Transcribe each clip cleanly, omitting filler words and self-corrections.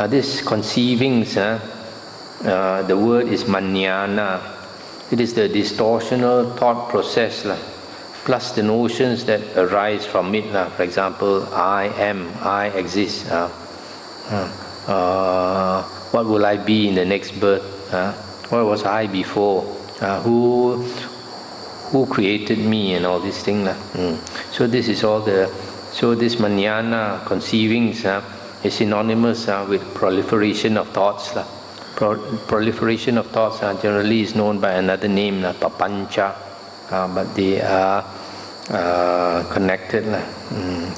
This conceivings, the word is mannyana. It is the distortional thought process, plus the notions that arise from it. For example, I am, I exist. What will I be in the next birth? What was I before? Who created me, and all these things. So this is all this mannyana, conceivings, is synonymous with proliferation of thoughts. Proliferation of thoughts generally is known by another name, papancha, but they are connected,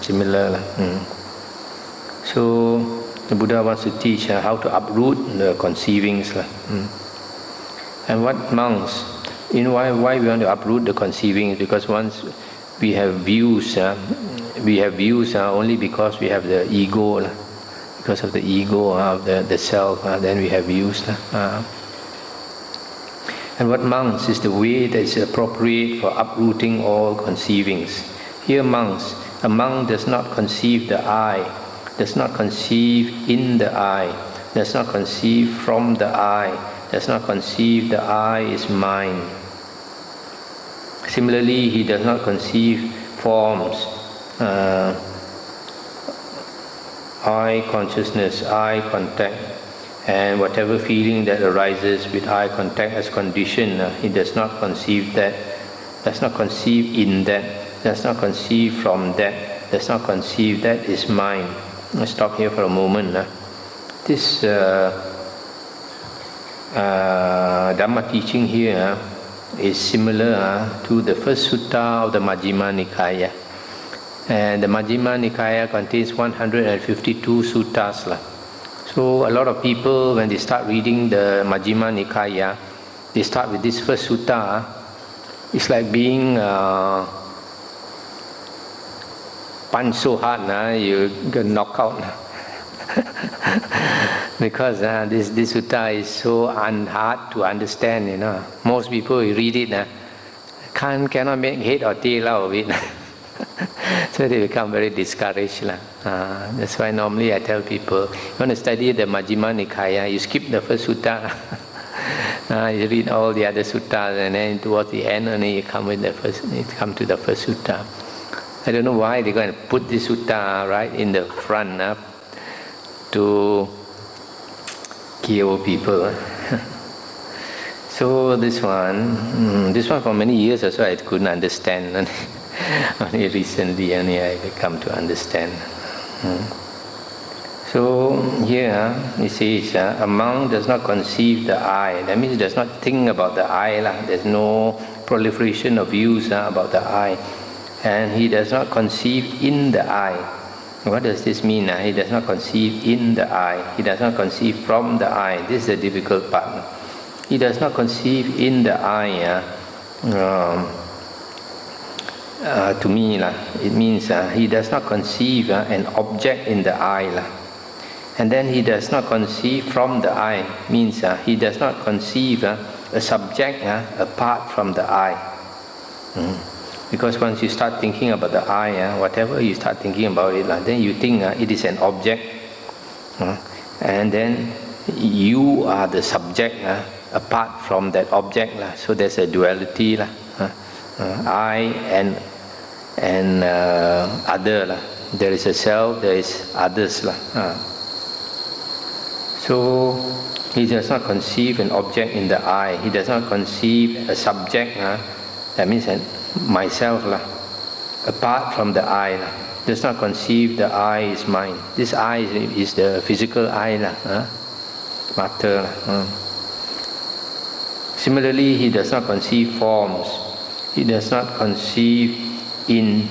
similar. So the Buddha wants to teach how to uproot the conceivings. And what monks, why we want to uproot the conceivings? Because once we have views, only because we have the ego, because of the ego of the self, then we have views. And what monks is the way that is appropriate for uprooting all conceivings. Here monks, a monk does not conceive the I, does not conceive in the I, does not conceive from the I, does not conceive the I is mine. Similarly, he does not conceive forms, eye consciousness, eye contact, and whatever feeling that arises with eye contact as condition. He does not conceive that, does not conceive in that, does not conceive from that, does not conceive that is mine. Let's stop here for a moment. This Dhamma teaching here is similar to the first sutta of the Majjhima Nikaya. And the Majjhima Nikaya contains 152 suttas. So a lot of people, when they start reading the Majjhima Nikaya, they start with this first sutta. It's like being punched so hard, you get knocked out. Because this sutta is so hard to understand. Most people read it, cannot make head or tail out of it. So they become very discouraged. That's why normally I tell people, you want to study the Majjhima Nikaya, you skip the first sutta. You read all the other suttas, and then towards the end only you come to the first sutta. I don't know why they're going to put this sutta right in the front to kill people. So this one for many years also I couldn't understand. Only recently I come to understand. So here it says, a monk does not conceive the I. That means does not think about the I. There's no proliferation of views about the I. And he does not conceive in the I. What does this mean? He does not conceive in the I. He does not conceive from the I. This is the difficult part. He does not conceive in the I. To me, it means he does not conceive an object in the I. And then he does not conceive from the I, means he does not conceive a subject apart from the I. Because once you start thinking about the I, whatever you start thinking about it, then you think it is an object. And then you are the subject apart from that object. So there's a duality. I and other. There is a self, there is others. So he does not conceive an object in the I. He does not conceive a subject. That means myself, apart from the I. Does not conceive the I is mine. This I is the physical I. Matter. Similarly, he does not conceive forms. He does not conceive in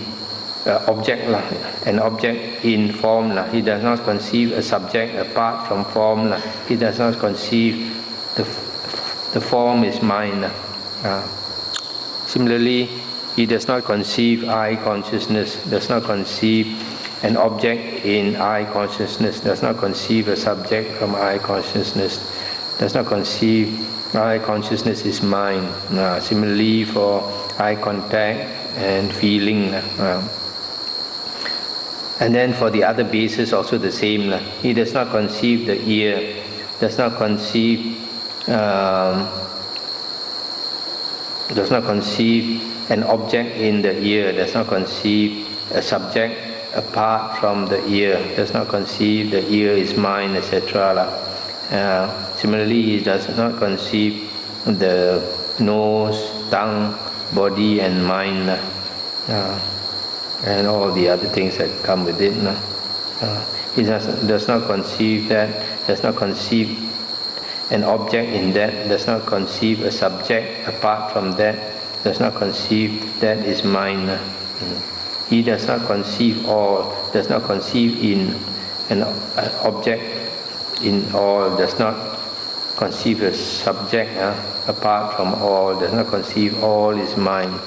an object in form. He does not conceive a subject apart from form. He does not conceive the form is mine. Similarly, he does not conceive I consciousness, does not conceive an object in I consciousness, does not conceive a subject from I consciousness, does not conceive I consciousness is mine. Similarly, for eye contact and feeling, And then for the other bases also the same. He does not conceive the ear, does not conceive an object in the ear, does not conceive a subject apart from the ear, does not conceive the ear is mine, etc. Similarly, he does not conceive the nose, tongue, body and mind, and all the other things that come with it. He does not conceive that, does not conceive an object in that, does not conceive a subject apart from that, does not conceive that is mine. He does not conceive all, does not conceive in an object in all, does not conceive a subject apart from all, does not conceive all is mine.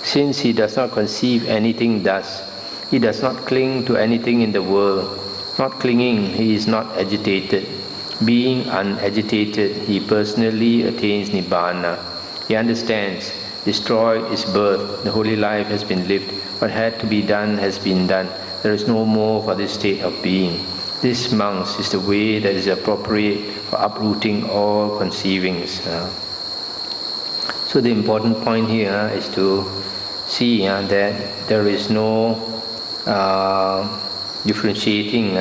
Since he does not conceive anything thus, he does not cling to anything in the world. Not clinging, he is not agitated. Being unagitated, he personally attains Nibbana. He understands, destroyed is birth, the holy life has been lived, what had to be done has been done, there is no more for this state of being. This, monks, is the way that is appropriate for uprooting all conceivings. So the important point here is to see that there is no differentiating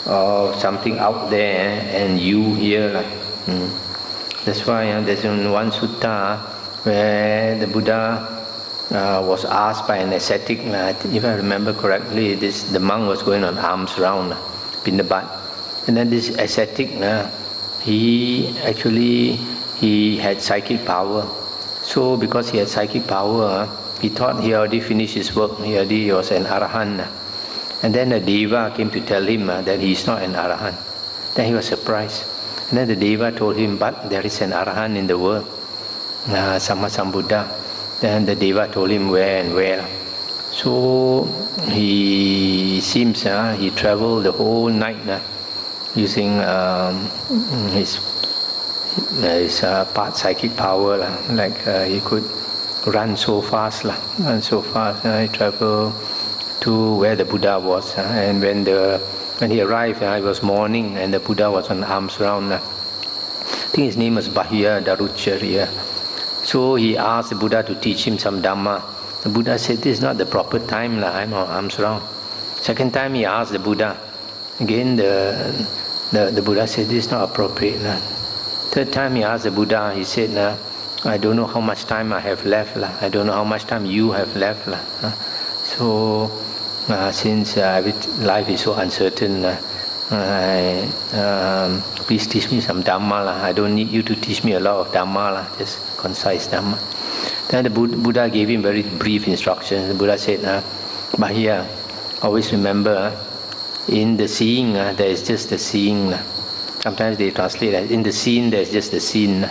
of something out there and you here. That's why there's one sutta where the Buddha was asked by an ascetic, if I remember correctly, the monk was going on alms round, Pindabat. And then this ascetic, he had psychic power. So because he had psychic power, he thought he already finished his work, he already was an Arahant. And then the Deva came to tell him that he is not an Arahant. Then he was surprised. And then the Deva told him, but there is an Arahant in the world, Sammasambuddha. Then the Deva told him where and where. So he seems he traveled the whole night using his part psychic power, he could run so fast, he traveled to where the Buddha was, and when he arrived, it was morning, and the Buddha was on alms round. I think his name was Bahya Darucharya. So he asked the Buddha to teach him some Dhamma. The Buddha said, this is not the proper time, I'm on alms round. Second time he asked the Buddha. Again the Buddha said, this is not appropriate. Third time he asked the Buddha, he said, I don't know how much time I have left. I don't know how much time you have left. So since life is so uncertain, please teach me some Dhamma. I don't need you to teach me a lot of Dhamma, just concise Dhamma. Then the Buddha gave him very brief instructions. The Buddha said, Bahya, always remember, in the seeing, there is just the seeing. Sometimes they translate that, in the seen, there is just the seen.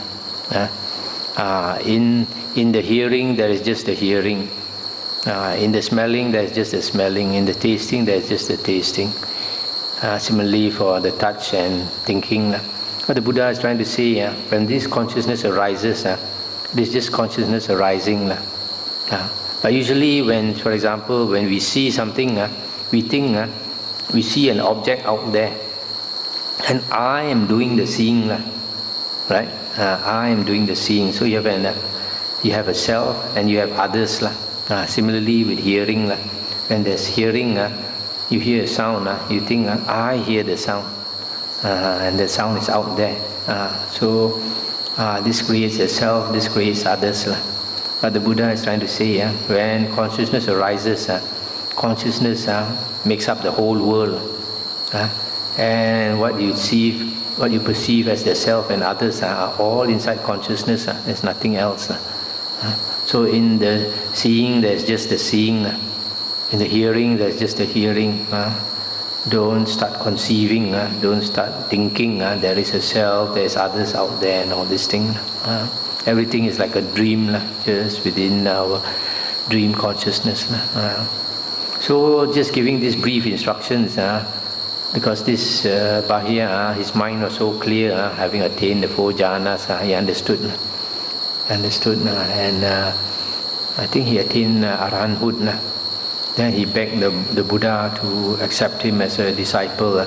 In the hearing, there is just the hearing. In the smelling, there is just the smelling. In the tasting, there is just the tasting. Similarly for the touch and thinking. What the Buddha is trying to say, when this consciousness arises, this is just consciousness arising. But usually when, for example, when we see something, we think we see an object out there. And I am doing the seeing, right? I am doing the seeing. So you have a self and you have others. Similarly with hearing, when there's hearing, you hear a sound, you think, I hear the sound, and the sound is out there. So this creates a self, this creates others. But the Buddha is trying to say, when consciousness arises, consciousness makes up the whole world. And what you perceive as the self and others are all inside consciousness. There's nothing else. So in the seeing, there's just the seeing. In the hearing, there's just the hearing. Don't start conceiving. Don't start thinking. There is a self, there's others out there, and all this thing. Everything is like a dream, just within our dream consciousness. So just giving these brief instructions, because this Bahya, his mind was so clear, having attained the 4 jhanas, he understood, and I think he attained arahanthood. Then he begged the Buddha to accept him as a disciple.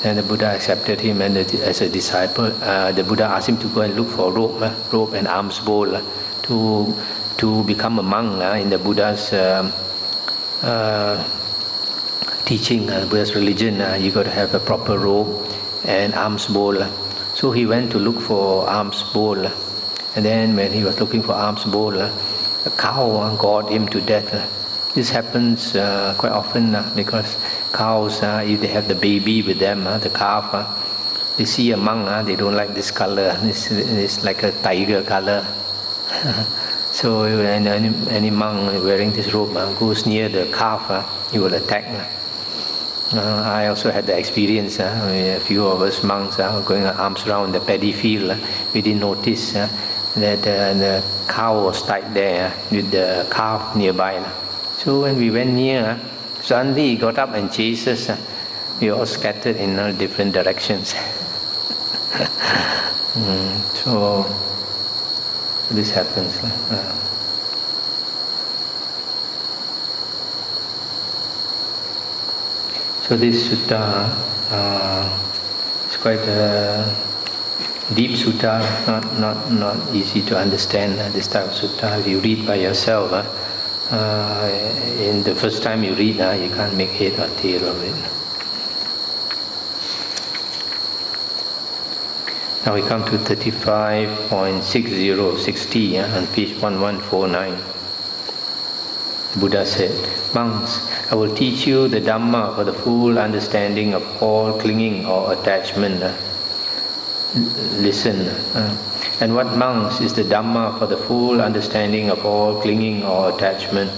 And the Buddha accepted him as a disciple. The Buddha asked him to go and look for rope and alms bowl to become a monk in the Buddha's teaching, Buddha's religion. You got to have a proper robe and alms bowl. So he went to look for alms bowl. And then when he was looking for alms bowl, a cow gored him to death. This happens quite often because cows, if they have the baby with them, the calf, they see a monk, they don't like this color. It's like a tiger color. So when any monk wearing this robe goes near the calf, he will attack. I also had the experience. A few of us monks going arms around the paddy field. We didn't notice that the cow was tied there with the calf nearby. So when we went near, suddenly he got up and chased us. We all scattered in all different directions. So this happens. So this sutta is quite a deep sutta, not easy to understand. This type of sutta, if you read by yourself, in the first time you read, you can't make head or tail of it. Now we come to 35.6060 on page 1149. The Buddha said, "Monks, I will teach you the Dhamma for the full understanding of all clinging or attachment." Listen. And what, monks, is the Dhamma for the full understanding of all clinging or attachment?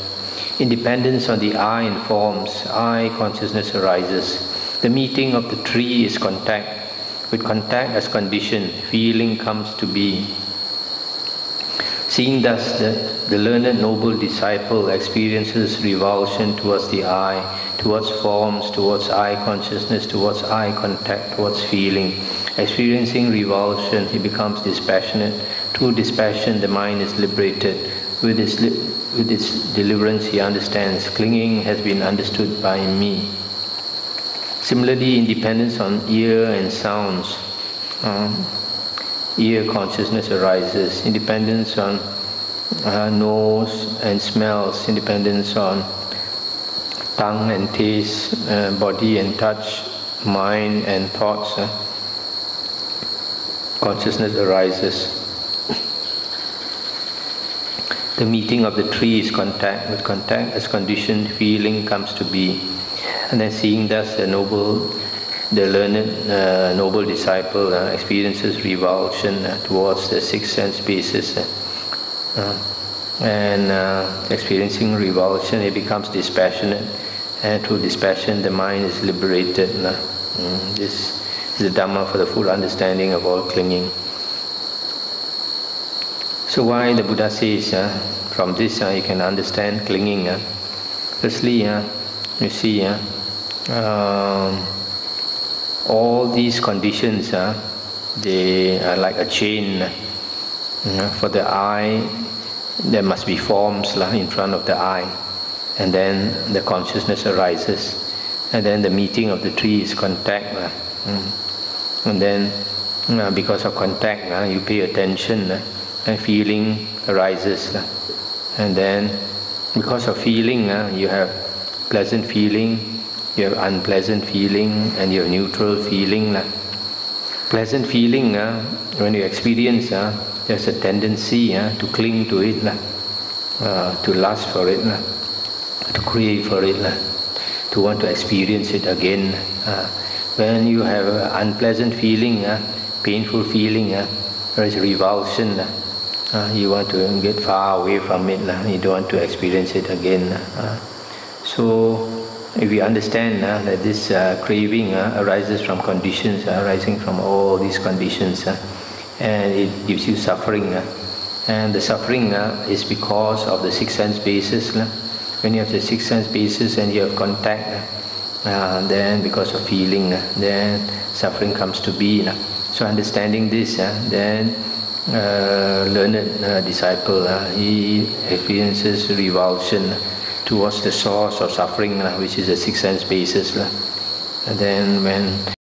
Independence on the I in forms, I consciousness arises. The meeting of the tree is contact. With contact as condition, feeling comes to be. Seeing thus, the learned noble disciple experiences revulsion towards the I, towards forms, towards I consciousness, towards I contact, towards feeling. Experiencing revulsion, he becomes dispassionate. Through dispassion, the mind is liberated. With its deliverance, he understands, clinging has been understood by me. Similarly, independence on ear and sounds. Ear consciousness arises. Independence on nose and smells. Independence on tongue and taste, body and touch, mind and thoughts. Consciousness arises. The meeting of the tree is contact. With contact as conditioned, feeling comes to be. And then seeing thus, the learned noble disciple experiences revulsion towards the six sense bases. Experiencing revulsion, he becomes dispassionate. And through dispassion, the mind is liberated. This is the Dhamma for the full understanding of all clinging. So why the Buddha says, from this you can understand clinging. Firstly, you see, all these conditions, they are like a chain. For the eye, there must be forms in front of the eye, and then the consciousness arises, and then the meeting of the tree is contact, and then because of contact, you pay attention, and feeling arises, and then because of feeling, you have pleasant feeling, you have unpleasant feeling, and you have neutral feeling. Pleasant feeling, when you experience, there's a tendency to cling to it, to lust for it, to crave for it, to want to experience it again. When you have unpleasant feeling, painful feeling, there is revulsion. You want to get far away from it, you don't want to experience it again. So if we understand that this craving arises from conditions, arising from all these conditions, and it gives you suffering, and the suffering is because of the six sense bases. When you have the six sense bases and you have contact, then because of feeling, then suffering comes to be. So understanding this, then learned disciple, he experiences revulsion towards the source of suffering, which is the six sense basis. And then when